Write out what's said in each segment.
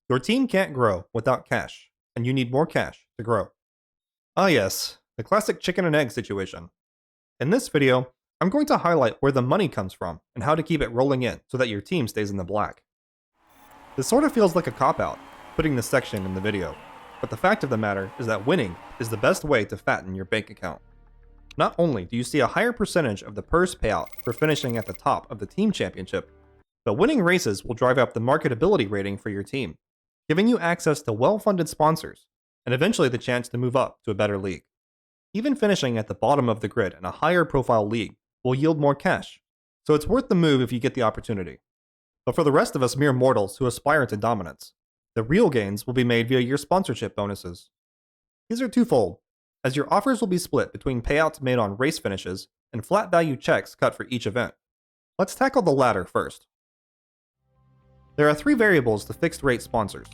Your team can't grow without cash, and you need more cash to grow. Ah yes, the classic chicken and egg situation. In this video, I'm going to highlight where the money comes from and how to keep it rolling in so that your team stays in the black. This sort of feels like a cop-out, putting this section in the video, but the fact of the matter is that winning is the best way to fatten your bank account. Not only do you see a higher percentage of the purse payout for finishing at the top of the team championship, but winning races will drive up the marketability rating for your team, giving you access to well-funded sponsors, and eventually the chance to move up to a better league. Even finishing at the bottom of the grid in a higher profile league will yield more cash, so it's worth the move if you get the opportunity. But for the rest of us mere mortals who aspire to dominance, the real gains will be made via your sponsorship bonuses. These are twofold, as your offers will be split between payouts made on race finishes and flat value checks cut for each event. Let's tackle the latter first. There are three variables to fixed rate sponsors: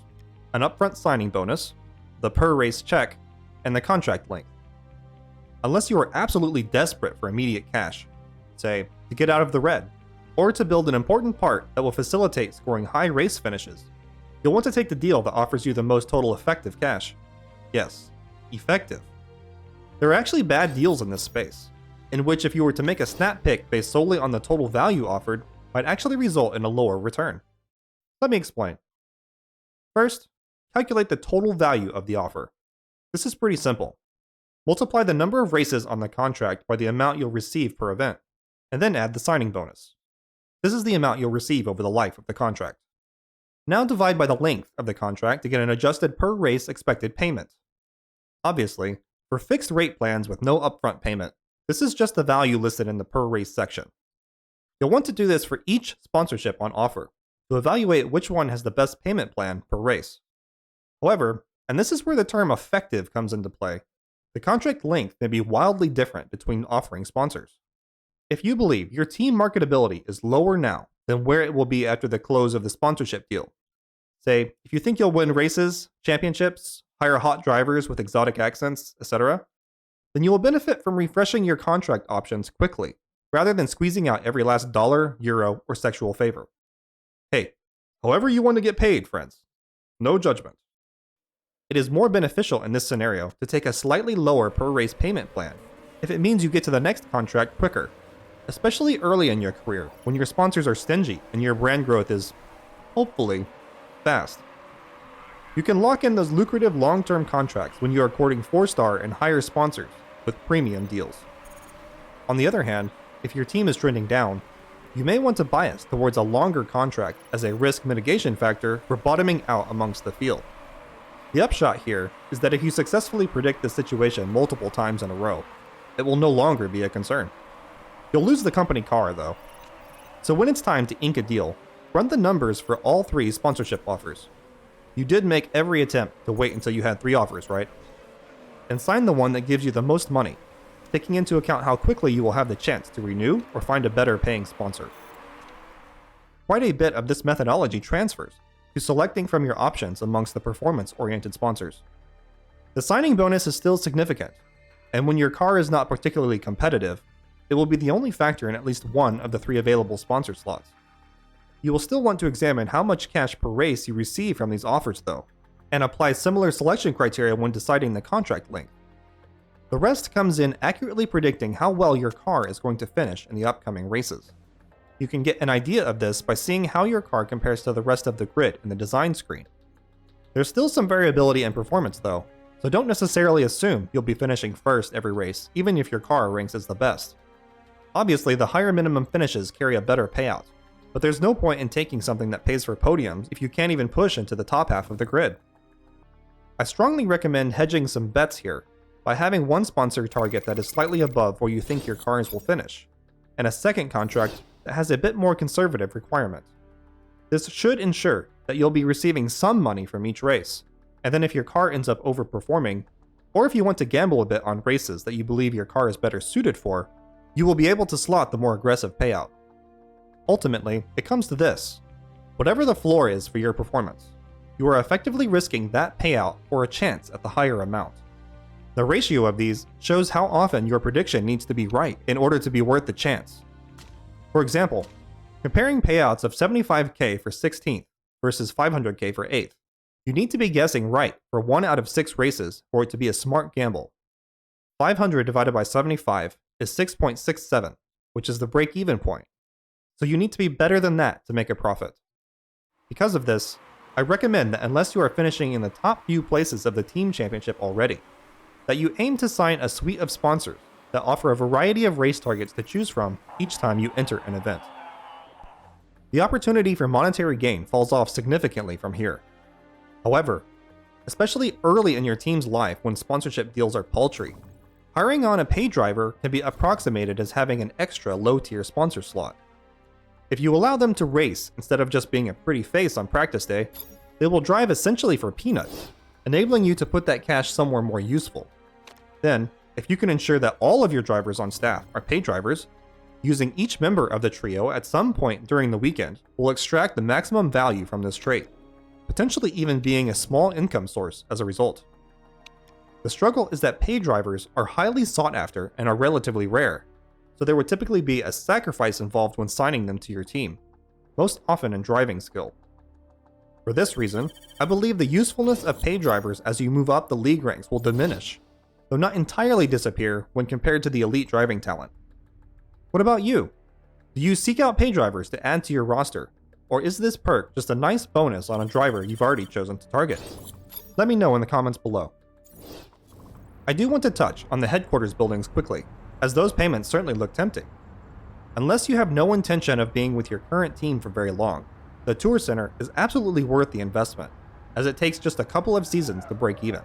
an upfront signing bonus, the per race check, and the contract length. Unless you are absolutely desperate for immediate cash, say, to get out of the red, or to build an important part that will facilitate scoring high race finishes, you'll want to take the deal that offers you the most total effective cash. Yes, effective. There are actually bad deals in this space, in which if you were to make a snap pick based solely on the total value offered, might actually result in a lower return. Let me explain. First, calculate the total value of the offer. This is pretty simple. Multiply the number of races on the contract by the amount you'll receive per event, and then add the signing bonus. This is the amount you'll receive over the life of the contract. Now divide by the length of the contract to get an adjusted per race expected payment. Obviously, for fixed rate plans with no upfront payment, this is just the value listed in the per race section. You'll want to do this for each sponsorship on offer to evaluate which one has the best payment plan per race. However, and this is where the term effective comes into play, the contract length may be wildly different between offering sponsors. If you believe your team marketability is lower now than where it will be after the close of the sponsorship deal, say, if you think you'll win races, championships, hire hot drivers with exotic accents, etc., then you will benefit from refreshing your contract options quickly, rather than squeezing out every last dollar, euro, or sexual favor. Hey, however you want to get paid, friends. No judgment. It is more beneficial in this scenario to take a slightly lower per race payment plan if it means you get to the next contract quicker, especially early in your career when your sponsors are stingy and your brand growth is, hopefully, fast. You can lock in those lucrative long-term contracts when you are courting 4-star and higher sponsors with premium deals. On the other hand, if your team is trending down, you may want to bias towards a longer contract as a risk mitigation factor for bottoming out amongst the field. The upshot here is that if you successfully predict the situation multiple times in a row, it will no longer be a concern. You'll lose the company car though. So when it's time to ink a deal, run the numbers for all 3 sponsorship offers. You did make every attempt to wait until you had 3 offers, right? And sign the one that gives you the most money, taking into account how quickly you will have the chance to renew or find a better paying sponsor. Quite a bit of this methodology transfers to selecting from your options amongst the performance-oriented sponsors. The signing bonus is still significant, and when your car is not particularly competitive, it will be the only factor in at least one of the 3 available sponsor slots. You will still want to examine how much cash per race you receive from these offers though, and apply similar selection criteria when deciding the contract length. The rest comes in accurately predicting how well your car is going to finish in the upcoming races. You can get an idea of this by seeing how your car compares to the rest of the grid in the design screen. There's still some variability in performance though, so don't necessarily assume you'll be finishing first every race, even if your car ranks as the best. Obviously, the higher minimum finishes carry a better payout, but there's no point in taking something that pays for podiums if you can't even push into the top half of the grid. I strongly recommend hedging some bets here by having one sponsor target that is slightly above where you think your cars will finish, and a second contract that has a bit more conservative requirement. This should ensure that you'll be receiving some money from each race, and then if your car ends up overperforming, or if you want to gamble a bit on races that you believe your car is better suited for, you will be able to slot the more aggressive payout. Ultimately, it comes to this. Whatever the floor is for your performance, you are effectively risking that payout for a chance at the higher amount. The ratio of these shows how often your prediction needs to be right in order to be worth the chance. For example, comparing payouts of 75k for 16th versus 500k for 8th, You need to be guessing right for 1 out of 6 races for it to be a smart gamble. 500 divided by 75 is 6.67, which is the break-even point. So you need to be better than that to make a profit. Because of this, I recommend that unless you are finishing in the top few places of the team championship already, that you aim to sign a suite of sponsors that offer a variety of race targets to choose from each time you enter an event. The opportunity for monetary gain falls off significantly from here. However, especially early in your team's life when sponsorship deals are paltry, hiring on a paid driver can be approximated as having an extra low-tier sponsor slot. If you allow them to race instead of just being a pretty face on practice day, they will drive essentially for peanuts, enabling you to put that cash somewhere more useful. Then, if you can ensure that all of your drivers on staff are paid drivers, using each member of the trio at some point during the weekend will extract the maximum value from this trait, potentially even being a small income source as a result. The struggle is that paid drivers are highly sought after and are relatively rare, so there would typically be a sacrifice involved when signing them to your team, most often in driving skill. For this reason, I believe the usefulness of paid drivers as you move up the league ranks will diminish, though not entirely disappear when compared to the elite driving talent. What about you? Do you seek out paid drivers to add to your roster, or is this perk just a nice bonus on a driver you've already chosen to target? Let me know in the comments below. I do want to touch on the headquarters buildings quickly, as those payments certainly look tempting. Unless you have no intention of being with your current team for very long, the Tour Center is absolutely worth the investment, as it takes just a couple of seasons to break even.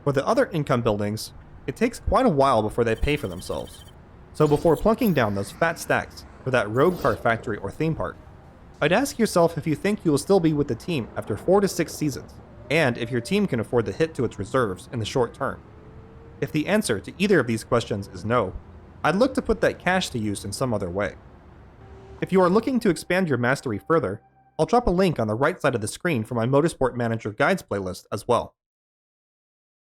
For the other income buildings, it takes quite a while before they pay for themselves. So before plunking down those fat stacks for that road car factory or theme park, I'd ask yourself if you think you will still be with the team after 4 to 6 seasons, and if your team can afford the hit to its reserves in the short term. If the answer to either of these questions is no, I'd look to put that cash to use in some other way. If you are looking to expand your mastery further, I'll drop a link on the right side of the screen for my Motorsport Manager Guides playlist as well.